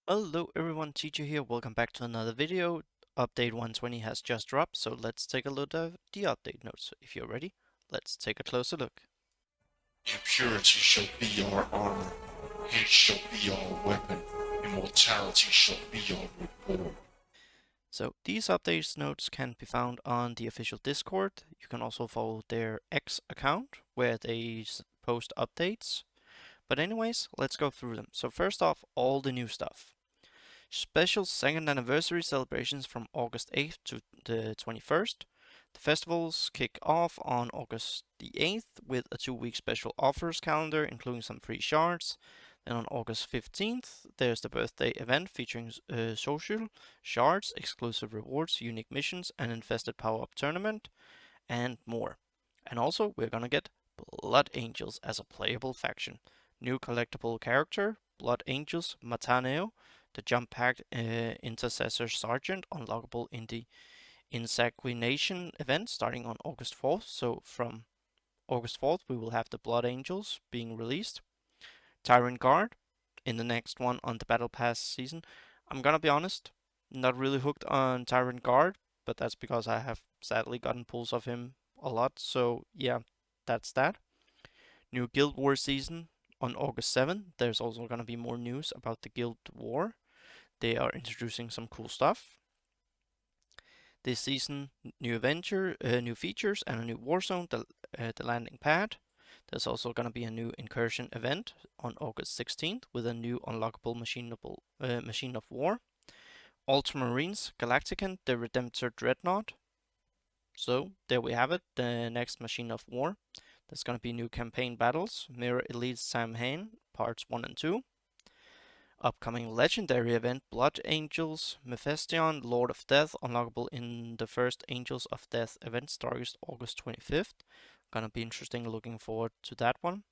Hello everyone, Teacher here. Welcome back to another video. Update 120 has just dropped, so let's take a look at the update notes. If you're ready, let's take a closer look. Impurity shall be our armor, hate shall be our weapon, immortality shall be our reward. So these updates notes can be found on the official Discord. You can also follow their X account where they post updates. But anyways, let's go through them. So first off, all the new stuff. Special second anniversary celebrations from August 8th to the 21st. The festivals kick off on August the 8th with a 2-week special offers calendar, including some free shards. Then on August 15th, there's the birthday event featuring social shards, exclusive rewards, unique missions, an infested power-up tournament, and more. And also, we're gonna get Blood Angels as a playable faction. New collectible character, Blood Angels Mataneo, the jump packed Intercessor Sergeant, unlockable in the Insanguination event starting on August 4th. So from August 4th, we will have the Blood Angels being released. Tyrant Guard in the next one on the Battle Pass season. I'm gonna be honest, not really hooked on Tyrant Guard, but that's because I have sadly gotten pulls of him a lot. So yeah, that's that. New Guild War season on August 7th. There's also gonna be more news about the Guild War. They are introducing some cool stuff. This season, new features, and a new war zone, the landing pad. There's also going to be a new incursion event on August 16th with a new unlockable machine of war. Ultramarines Galacticant, the Redemptor Dreadnought. So there we have it, the next machine of war. There's going to be new campaign battles, Mirror Elite Samhain, parts 1 and 2. Upcoming legendary event, Blood Angels Mephistion, Lord of Death, unlockable in the first Angels of Death event, starts August 25th. Gonna be interesting, looking forward to that one.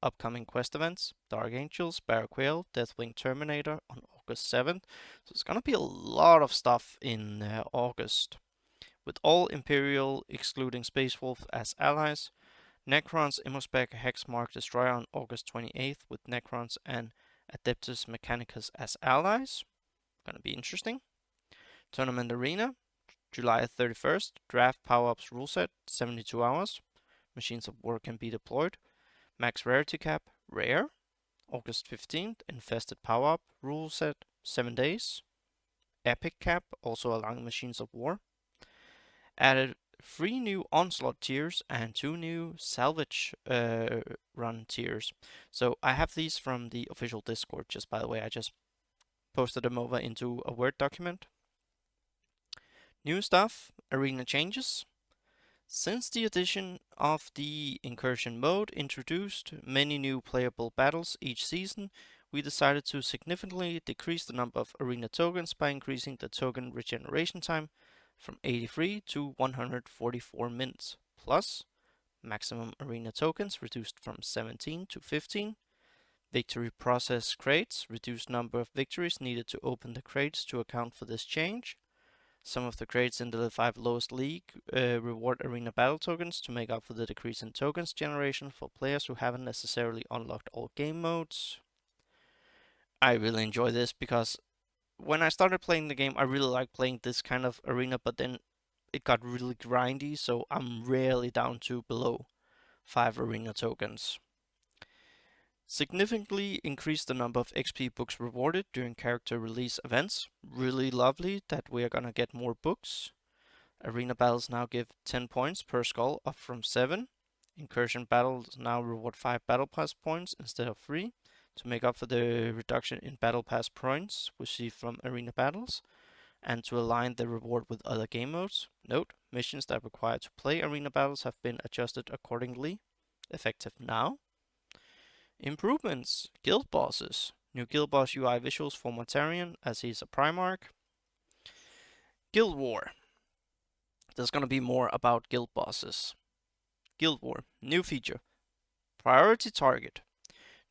Upcoming quest events, Dark Angels, Barraquail, Deathwing Terminator on August 7th. So it's gonna be a lot of stuff in August. With all Imperial excluding Space Wolf as allies. Necrons Immospec Hexmark Destroyer on August 28th with Necrons and Adeptus Mechanicus as allies. Gonna be interesting. Tournament Arena, July 31st. Draft power-ups rule set, 72 hours. Machines of War can be deployed. Max rarity cap, rare. August 15th. Infested power-up rule set, 7 days. Epic cap, also allowing Machines of War. Added 3 new Onslaught tiers and 2 new Salvage run tiers. So I have these from the official Discord, just by the way. I just posted them over into a Word document. New stuff, arena changes. Since the addition of the incursion mode introduced many new playable battles each season, we decided to significantly decrease the number of arena tokens by increasing the token regeneration time from 83 to 144 minutes, plus maximum arena tokens reduced from 17 to 15, victory process crates, reduced number of victories needed to open the crates to account for this change. Some of the crates in the 5 lowest league reward arena battle tokens to make up for the decrease in tokens generation for players who haven't necessarily unlocked all game modes. I really enjoy this because when I started playing the game, I really liked playing this kind of arena, but then it got really grindy, so I'm rarely down to below 5 arena tokens. Significantly increased the number of XP books rewarded during character release events. Really lovely that we are gonna get more books. Arena battles now give 10 points per skull, up from 7. Incursion battles now reward 5 battle pass points instead of 3 to make up for the reduction in battle pass points received from arena battles and to align the reward with other game modes. Note, missions that require to play arena battles have been adjusted accordingly, effective now. Improvements, guild bosses. New guild boss UI visuals for Mortarion as he's a Primarch. Guild War. There's gonna be more about guild bosses. Guild War, new feature. Priority target.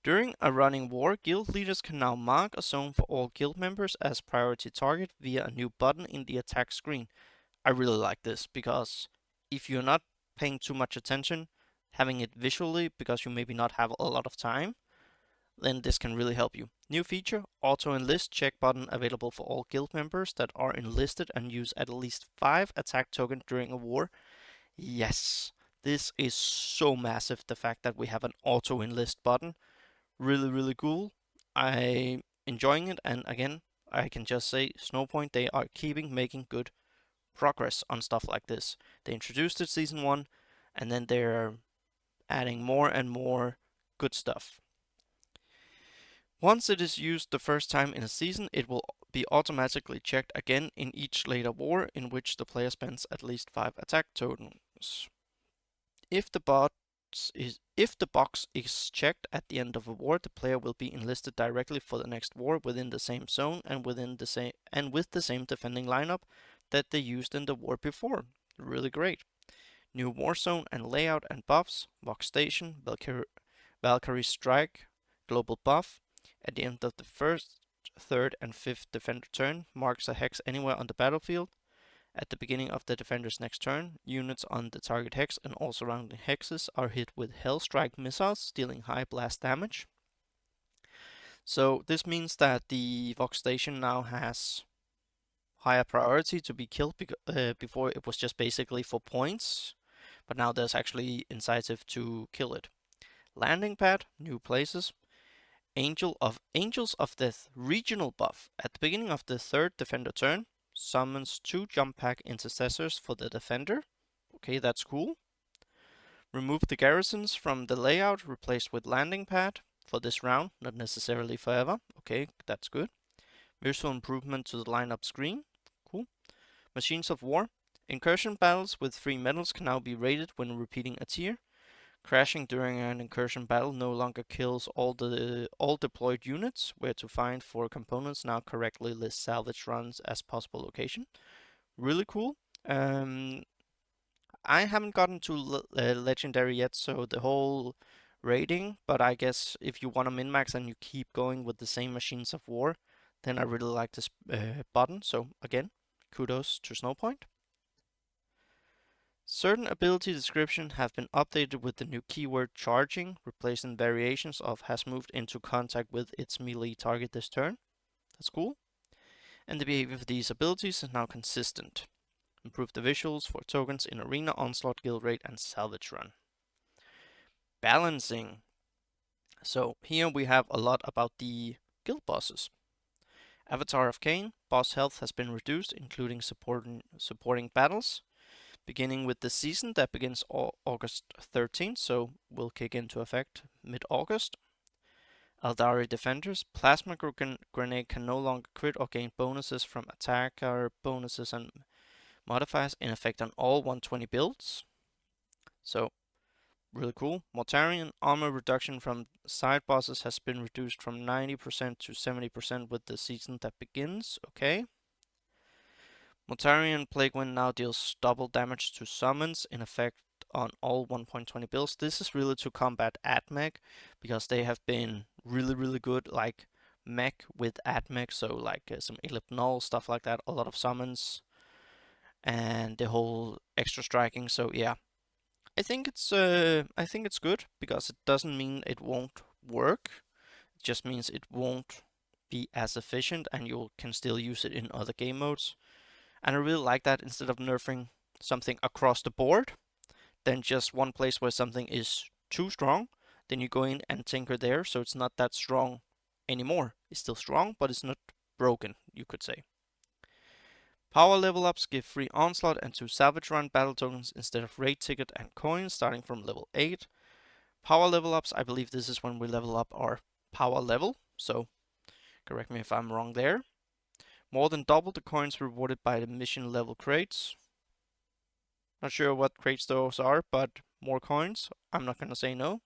During a running war, guild leaders can now mark a zone for all guild members as priority target via a new button in the attack screen. I really like this because if you're not paying too much attention, having it visually because you maybe not have a lot of time, then this can really help you. New feature, auto enlist check button available for all guild members that are enlisted and use at least 5 attack tokens during a war. Yes, this is so massive, the fact that we have an auto enlist button. Really cool. I'm enjoying it, and again, I can just say Snowpoint, they are making good progress on stuff like this. They introduced it season 1, and then they're adding more and more good stuff. Once it is used the first time in a season, it will be automatically checked again in each later war in which the player spends at least 5 attack tokens. If the box is checked at the end of a war, the player will be enlisted directly for the next war within the same zone and with the same defending lineup that they used in the war before. Really great. New war zone and layout and buffs, Vox Station, Valkyrie Strike, global buff. At the end of the first, third, and fifth defender turn, marks a hex anywhere on the battlefield. At the beginning of the defender's next turn, units on the target hex and all surrounding hexes are hit with Hellstrike missiles, dealing high blast damage. So this means that the Vox Station now has higher priority to be killed before it was just basically for points, but now there's actually incentive to kill it. Landing pad, new places. Angels of Death regional buff. At the beginning of the third defender turn, summons 2 jump pack intercessors for the defender. Okay, that's cool. Remove the garrisons from the layout, replaced with landing pad for this round, not necessarily forever. Okay, that's good. Visual improvement to the lineup screen. Cool. Machines of War. Incursion battles with 3 medals can now be rated when repeating a tier. Crashing during an incursion battle no longer kills all deployed units. Where to find for components now correctly list salvage runs as possible location. Really cool. I haven't gotten to legendary yet, so the whole rating, but I guess if you want to min-max and you keep going with the same machines of war, then I really like this button. So again, kudos to Snowpoint. Certain ability descriptions have been updated with the new keyword charging, replacing variations of has moved into contact with its melee target this turn. That's cool. And the behavior of these abilities is now consistent. Improve the visuals for tokens in Arena, Onslaught, Guild Raid, and Salvage Run. Balancing. So here we have a lot about the guild bosses. Avatar of Cain, boss health has been reduced, including supporting battles. Beginning with the season that begins August 13th, so will kick into effect mid-August. Aeldari Defenders, Plasma Grenade can no longer crit or gain bonuses from attacker bonuses and modifiers in effect on all 120 builds. So, really cool. Mortarion, armor reduction from side bosses has been reduced from 90% to 70% with the season that begins. Okay. Mortarion Plague Wind now deals double damage to summons in effect on all 1.20 builds. This is really to combat AdMech because they have been really good, like mech with AdMech, so like some Ellip Null, stuff like that, a lot of summons, and the whole extra striking. So yeah, I think it's good because it doesn't mean it won't work. It just means it won't be as efficient, and you can still use it in other game modes. And I really like that instead of nerfing something across the board, then just one place where something is too strong, then you go in and tinker there so it's not that strong anymore. It's still strong, but it's not broken, you could say. Power level ups give free Onslaught and 2 Salvage Run battle tokens instead of raid ticket and coins starting from level 8. Power level ups, I believe this is when we level up our power level, so correct me if I'm wrong there. More than double the coins rewarded by the mission level crates. Not sure what crates those are, but more coins. I'm not gonna say no.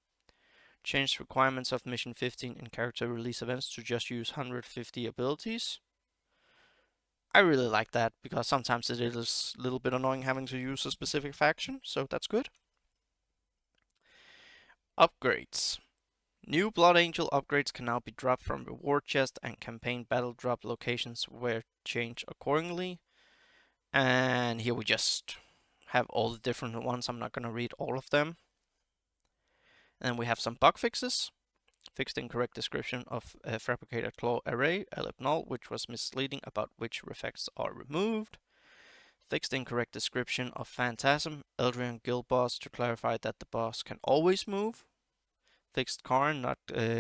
Changed requirements of mission 15 in character release events to just use 150 abilities. I really like that because sometimes it is a little bit annoying having to use a specific faction, so that's good. Upgrades. New Blood Angel upgrades can now be dropped from reward chest and campaign battle drop locations where changed accordingly. And here we just have all the different ones. I'm not going to read all of them. And then we have some bug fixes. Fixed incorrect description of a fabricated claw array, ellip null, which was misleading about which reflects are removed. Fixed incorrect description of Phantasm, Eldritch Guild boss to clarify that the boss can always move. Fixed Karn, not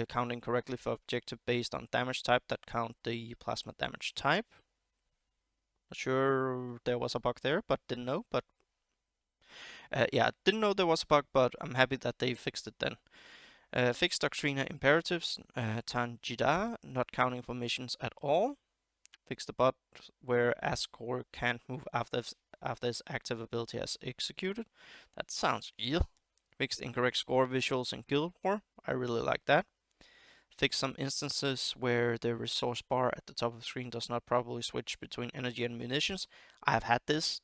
counting correctly for objective based on damage type that count the plasma damage type. Not sure there was a bug there, but didn't know. But yeah, didn't know there was a bug, but I'm happy that they fixed it then. Fixed Doctrina imperatives, Tangida, not counting for missions at all. Fixed the bot where Ascor can't move after his active ability has executed. That sounds ill. Fixed incorrect score visuals in Guild War. I really like that. Fix some instances where the resource bar at the top of the screen does not properly switch between energy and munitions. I have had this.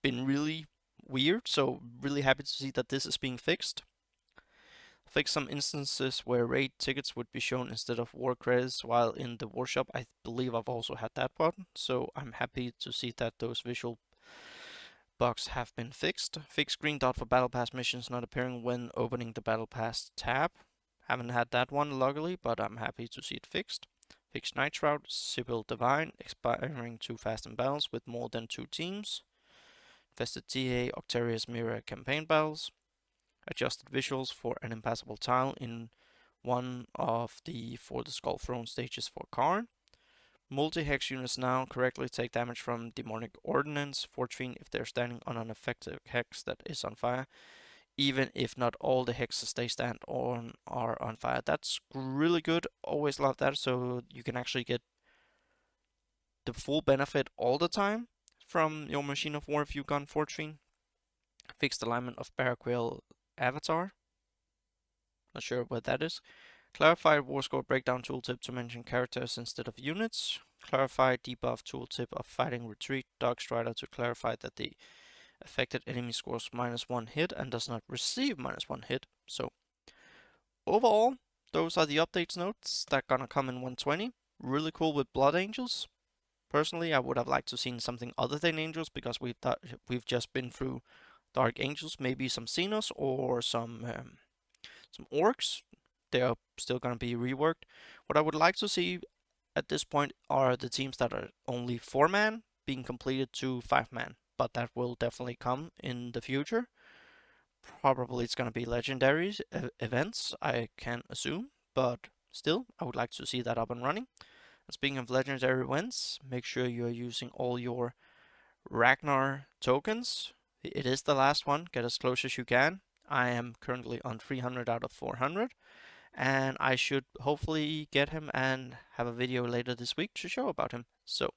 Been really weird, so really happy to see that this is being fixed. Fix some instances where raid tickets would be shown instead of war credits while in the workshop. I believe I've also had that one, so I'm happy to see that those visual bugs have been fixed. Fix green dot for battle pass missions not appearing when opening the battle pass tab. Haven't had that one luckily, but I'm happy to see it fixed. Fix Night Shroud, Sibyl Divine, expiring too fast in battles with more than 2 teams. Infested TA, Octarius Mirror campaign battles. Adjusted visuals for an impassable tile in one of the For the Skull Throne stages for Karn. Multi-hex units now correctly take damage from Demonic Ordnance, Forge Fiend if they're standing on an effective hex that is on fire, even if not all the hexes they stand on are on fire. That's really good, always love that, so you can actually get the full benefit all the time from your Machine of War if you gun Forge Fiend. Fixed alignment of Baraquiel Avatar. Not sure what that is. Clarified War Score Breakdown tooltip to mention characters instead of units. Clarified debuff tooltip of Fighting Retreat Darkstrider to clarify that the affected enemy scores -1 hit and does not receive -1 hit. So overall, those are the updates notes that gonna come in 120. Really cool with Blood Angels. Personally, I would have liked to seen something other than Angels because we've just been through Dark Angels, maybe some Xenos or some Orcs. They are still going to be reworked. What I would like to see at this point are the teams that are only 4-man being completed to 5-man, but that will definitely come in the future. Probably it's going to be legendary events, I can assume, but still, I would like to see that up and running. And speaking of legendary events, make sure you're using all your Ragnar tokens. It is the last one, get as close as you can. I am currently on 300 out of 400. And I should hopefully get him and have a video later this week to show about him. So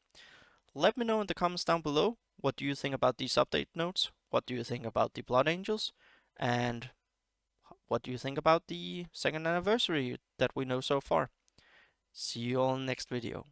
let me know in the comments down below, what do you think about these update notes? What do you think about the Blood Angels? And what do you think about the 2nd anniversary that we know so far? See you all next video.